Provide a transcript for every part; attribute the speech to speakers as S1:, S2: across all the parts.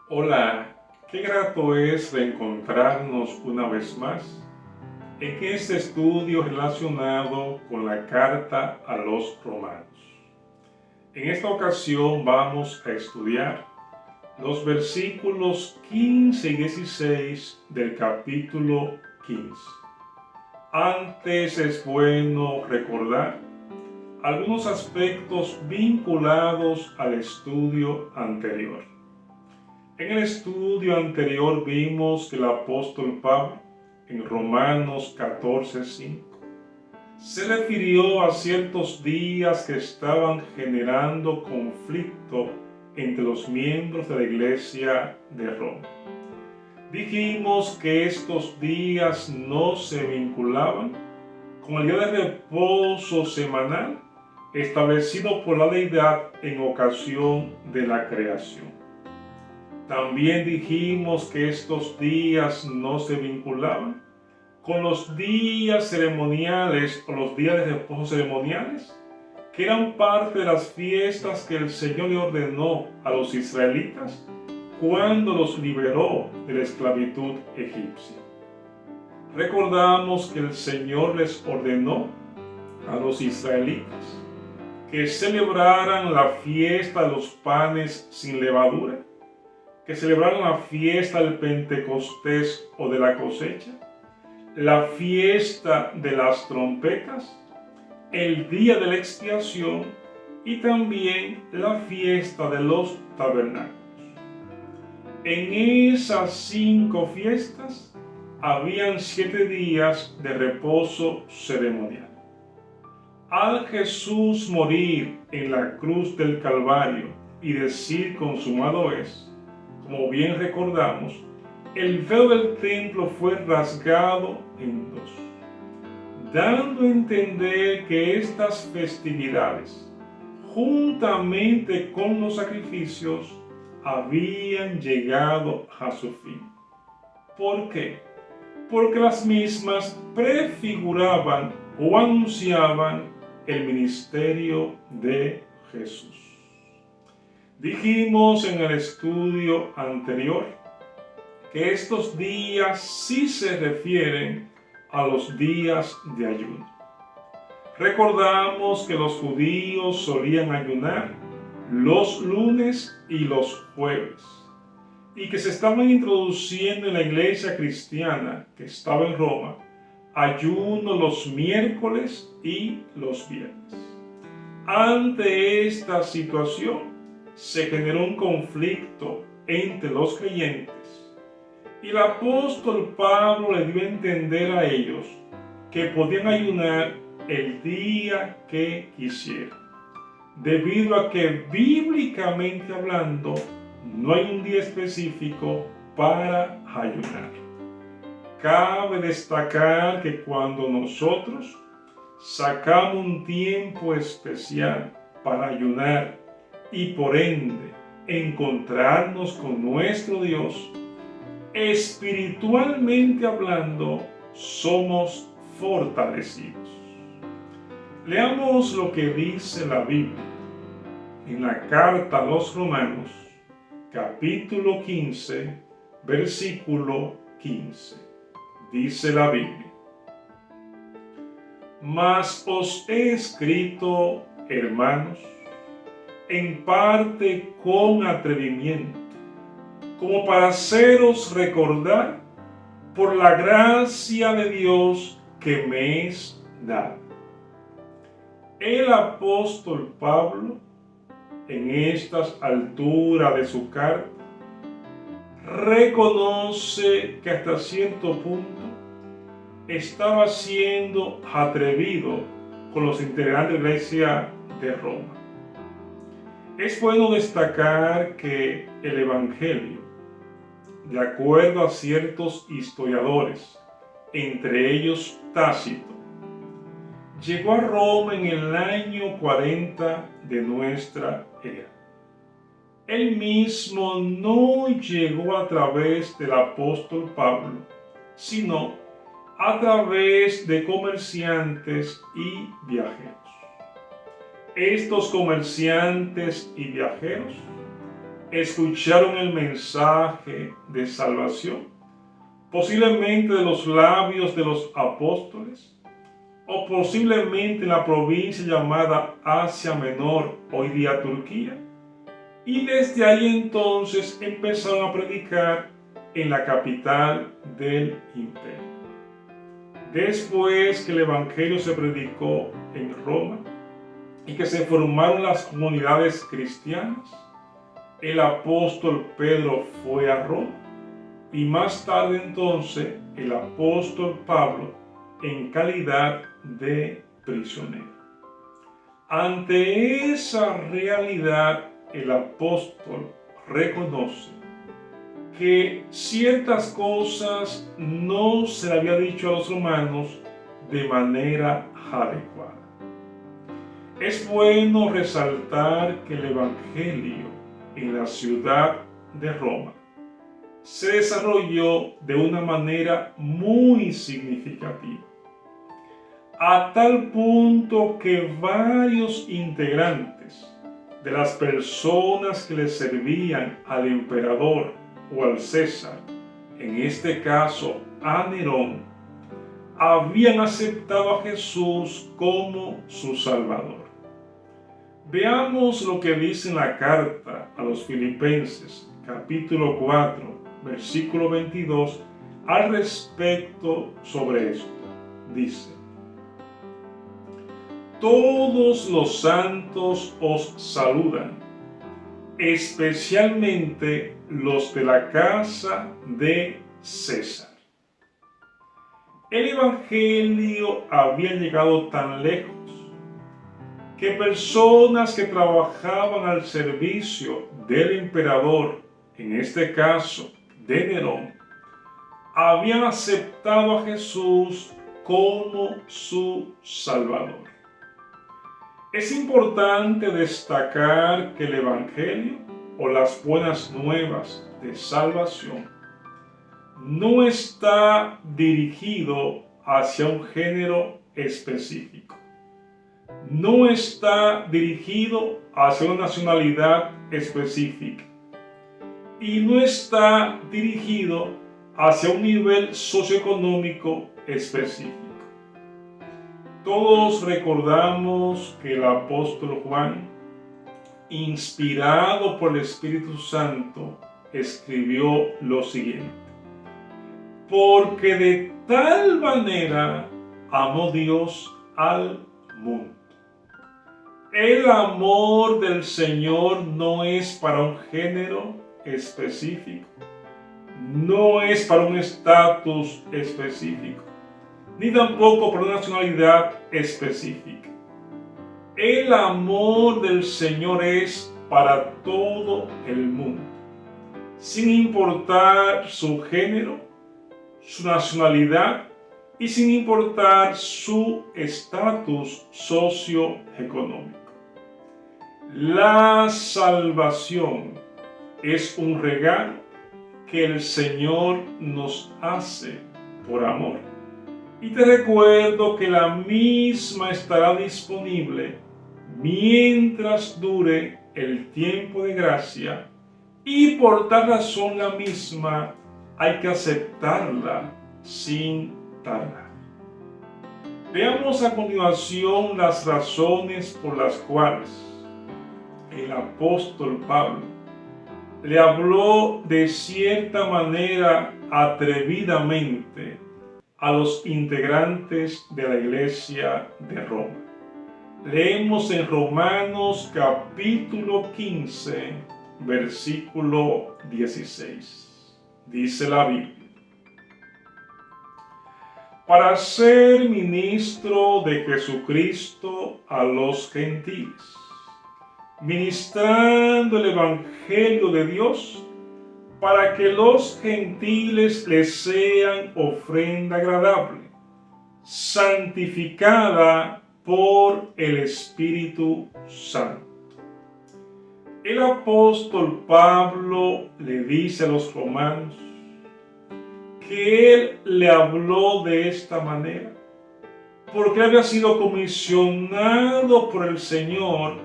S1: Hola, qué grato es reencontrarnos una vez más en este estudio relacionado con la carta a los romanos. En esta ocasión vamos a estudiar los versículos 15 y 16 del capítulo 15. Antes es bueno recordar algunos aspectos vinculados al estudio anterior. En el estudio anterior vimos que el apóstol Pablo, en Romanos 14:5, se refirió a ciertos días que estaban generando conflicto entre los miembros de la iglesia de Roma. Dijimos que estos días no se vinculaban con el día de reposo semanal establecido por la deidad en ocasión de la creación. También dijimos que estos días no se vinculaban con los días ceremoniales o los días de reposo ceremoniales, que eran parte de las fiestas que el Señor le ordenó a los israelitas cuando los liberó de la esclavitud egipcia. Recordamos que el Señor les ordenó a los israelitas que celebraran la fiesta de los panes sin levadura, que celebraron la fiesta del Pentecostés o de la cosecha, la fiesta de las trompetas, el día de la expiación y también la fiesta de los tabernáculos. En esas 5 fiestas habían 7 días de reposo ceremonial. Al Jesús morir en la cruz del Calvario y decir consumado es, como bien recordamos, el velo del templo fue rasgado en dos, dando a entender que estas festividades, juntamente con los sacrificios, habían llegado a su fin. ¿Por qué? Porque las mismas prefiguraban o anunciaban el ministerio de Jesús. Dijimos en el estudio anterior que estos días sí se refieren a los días de ayuno. Recordamos que los judíos solían ayunar los lunes y los jueves y que se estaban introduciendo en la iglesia cristiana que estaba en Roma ayuno los miércoles y los viernes. Ante esta situación, se generó un conflicto entre los creyentes y el apóstol Pablo le dio a entender a ellos que podían ayunar el día que quisieran, debido a que bíblicamente hablando no hay un día específico para ayunar. Cabe destacar que cuando nosotros sacamos un tiempo especial para ayunar y por ende encontrarnos con nuestro Dios, espiritualmente hablando, somos fortalecidos. Leamos lo que dice la Biblia en la carta a los Romanos, capítulo 15, versículo 15. Dice la Biblia: Mas os he escrito, hermanos, en parte con atrevimiento, como para haceros recordar por la gracia de Dios que me es dada. El apóstol Pablo, en estas alturas de su carta, reconoce que hasta cierto punto estaba siendo atrevido con los integrantes de la iglesia de Roma. Es bueno destacar que el Evangelio, de acuerdo a ciertos historiadores, entre ellos Tácito, llegó a Roma en el año 40 de nuestra era. Él mismo no llegó a través del apóstol Pablo, sino a través de comerciantes y viajeros. Estos comerciantes y viajeros escucharon el mensaje de salvación, posiblemente de los labios de los apóstoles, o posiblemente en la provincia llamada Asia Menor, hoy día Turquía, y desde ahí entonces empezaron a predicar en la capital del imperio. Después que el evangelio se predicó en Roma y que se formaron las comunidades cristianas, el apóstol Pedro fue a Roma y más tarde entonces el apóstol Pablo en calidad de prisionero. Ante esa realidad, el apóstol reconoce que ciertas cosas no se le había dicho a los romanos de manera adecuada. Es bueno resaltar que el evangelio en la ciudad de Roma se desarrolló de una manera muy significativa, a tal punto que varios integrantes de las personas que le servían al emperador o al César, en este caso a Nerón, habían aceptado a Jesús como su Salvador. Veamos lo que dice en la carta a los Filipenses, capítulo 4, versículo 22, al respecto sobre esto. Dice: todos los santos os saludan, especialmente los de la casa de César. El evangelio había llegado tan lejos que personas que trabajaban al servicio del emperador, en este caso de Nerón, habían aceptado a Jesús como su Salvador. Es importante destacar que el evangelio o las buenas nuevas de salvación no está dirigido hacia un género específico. No está dirigido hacia una nacionalidad específica. Y no está dirigido hacia un nivel socioeconómico específico. Todos recordamos que el apóstol Juan, inspirado por el Espíritu Santo, escribió lo siguiente: porque de tal manera amó Dios al mundo. El amor del Señor no es para un género específico, no es para un estatus específico, ni tampoco para una nacionalidad específica. El amor del Señor es para todo el mundo, sin importar su género, su nacionalidad y sin importar su estatus socioeconómico. La salvación es un regalo que el Señor nos hace por amor. Y te recuerdo que la misma estará disponible mientras dure el tiempo de gracia, y por tal razón la misma hay que aceptarla sin tardar. Veamos a continuación las razones por las cuales el apóstol Pablo le habló de cierta manera atrevidamente a los integrantes de la iglesia de Roma. Leemos en Romanos capítulo 15, versículo 16. Dice la Biblia: para ser ministro de Jesucristo a los gentiles, ministrando el evangelio de Dios, para que los gentiles les sean ofrenda agradable, santificada por el Espíritu Santo. El apóstol Pablo le dice a los romanos que él le habló de esta manera porque había sido comisionado por el Señor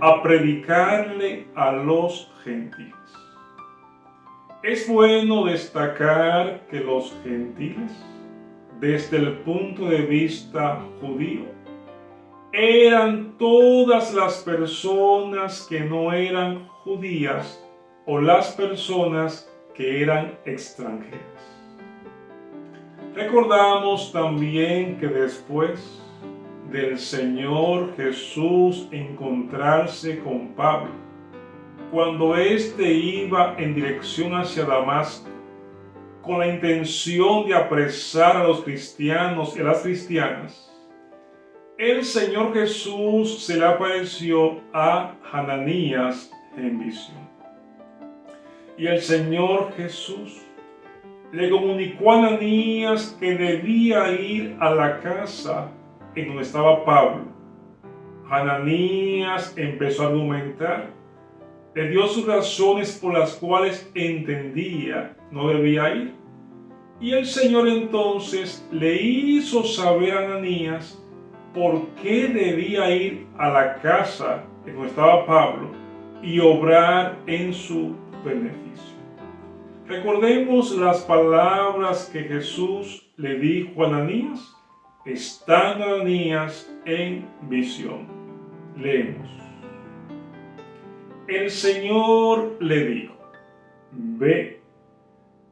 S1: a predicarle a los gentiles. Es bueno destacar que los gentiles, desde el punto de vista judío, eran todas las personas que no eran judías o las personas que eran extranjeras. Recordamos también que después del Señor Jesús encontrarse con Pablo, cuando éste iba en dirección hacia Damasco, con la intención de apresar a los cristianos y a las cristianas, el Señor Jesús se le apareció a Ananías en visión. Y el Señor Jesús le comunicó a Ananías que debía ir a la casa en donde estaba Pablo. Ananías empezó a argumentar, le dio sus razones por las cuales entendía no debía ir. Y el Señor entonces le hizo saber a Ananías por qué debía ir a la casa en donde estaba Pablo y obrar en su beneficio. Recordemos las palabras que Jesús le dijo a Ananías, estando Ananías en visión. Leemos. El Señor le dijo, ve,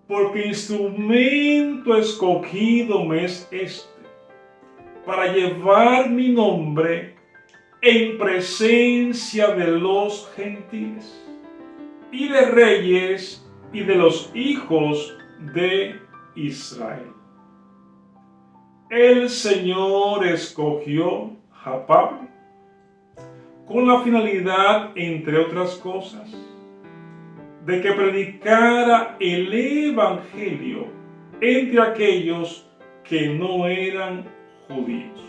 S1: porque instrumento escogido me es este, para llevar mi nombre en presencia de los gentiles y de reyes y de los hijos de Israel. El Señor escogió a Pablo con la finalidad, entre otras cosas, de que predicara el Evangelio entre aquellos que no eran judíos,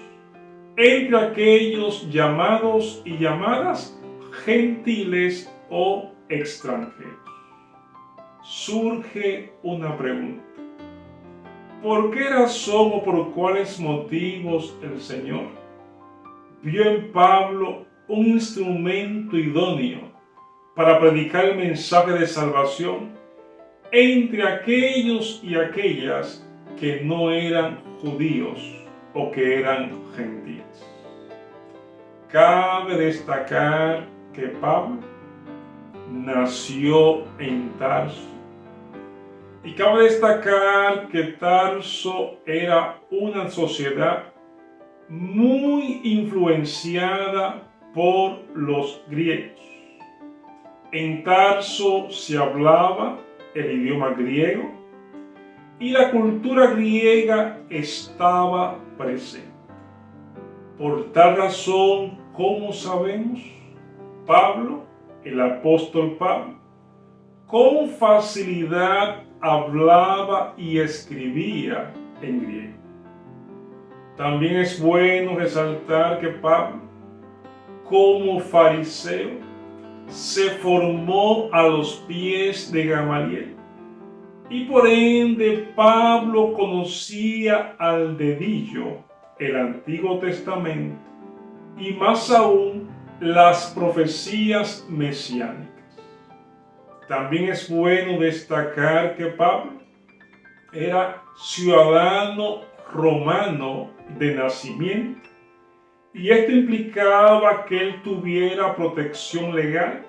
S1: entre aquellos llamados y llamadas gentiles o extranjeros. Surge una pregunta. ¿Por qué razón o por cuáles motivos el Señor vio en Pablo un instrumento idóneo para predicar el mensaje de salvación entre aquellos y aquellas que no eran judíos o que eran gentiles? Cabe destacar que Pablo nació en Tarso. Y cabe destacar que Tarso era una sociedad muy influenciada por los griegos. En Tarso se hablaba el idioma griego y la cultura griega estaba presente. Por tal razón, como sabemos, Pablo, el apóstol Pablo, con facilidad hablaba y escribía en griego. También es bueno resaltar que Pablo, como fariseo, se formó a los pies de Gamaliel y por ende Pablo conocía al dedillo el Antiguo Testamento y más aún las profecías mesiánicas. También es bueno destacar que Pablo era ciudadano romano de nacimiento y esto implicaba que él tuviera protección legal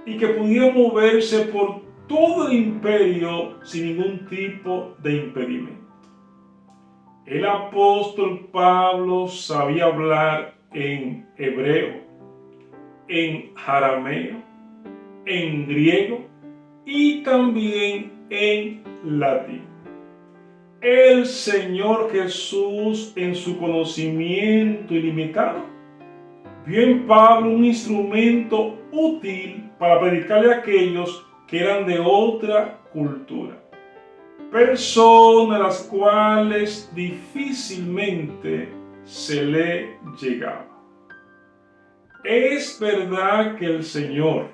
S1: y que pudiera moverse por todo el imperio sin ningún tipo de impedimento. El apóstol Pablo sabía hablar en hebreo, en arameo, en griego y también en latín. El Señor Jesús, en su conocimiento ilimitado, vio en Pablo un instrumento útil para predicarle a aquellos que eran de otra cultura, personas a las cuales difícilmente se le llegaba. Es verdad que el Señor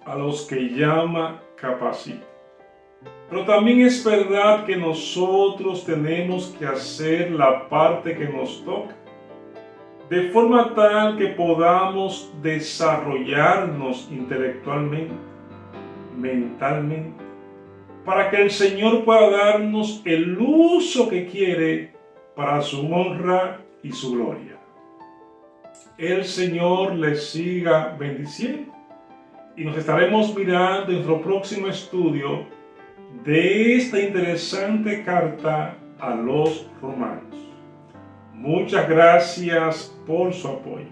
S1: a los que llama capacita, pero también es verdad que nosotros tenemos que hacer la parte que nos toca, de forma tal que podamos desarrollarnos intelectualmente, mentalmente para que el Señor pueda darnos el uso que quiere para su honra y su gloria. El Señor les siga bendiciendo y nos estaremos mirando en nuestro próximo estudio de esta interesante carta a los romanos. Muchas gracias por su apoyo.